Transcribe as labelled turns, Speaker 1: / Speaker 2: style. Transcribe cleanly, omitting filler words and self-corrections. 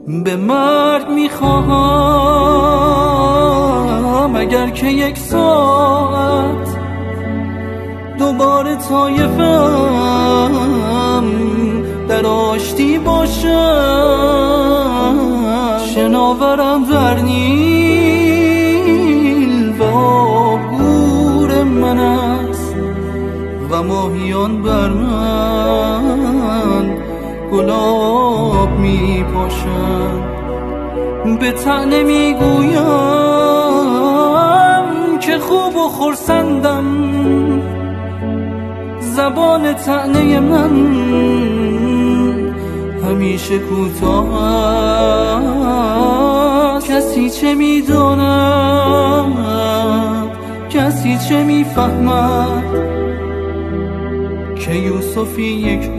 Speaker 1: به مرگ میخواهم اگر که یک ساعت دوباره طایفم در آشتی باشم، شناورم در نیل و آبگور من است و ماهیان بر من گلاب می پاشند. به طعنه می گویم که خوب و خرسندم، زبان طعنه من همیشه کوتاه است. کسی چه می داند، کسی چه می فهمد که یوسفی یک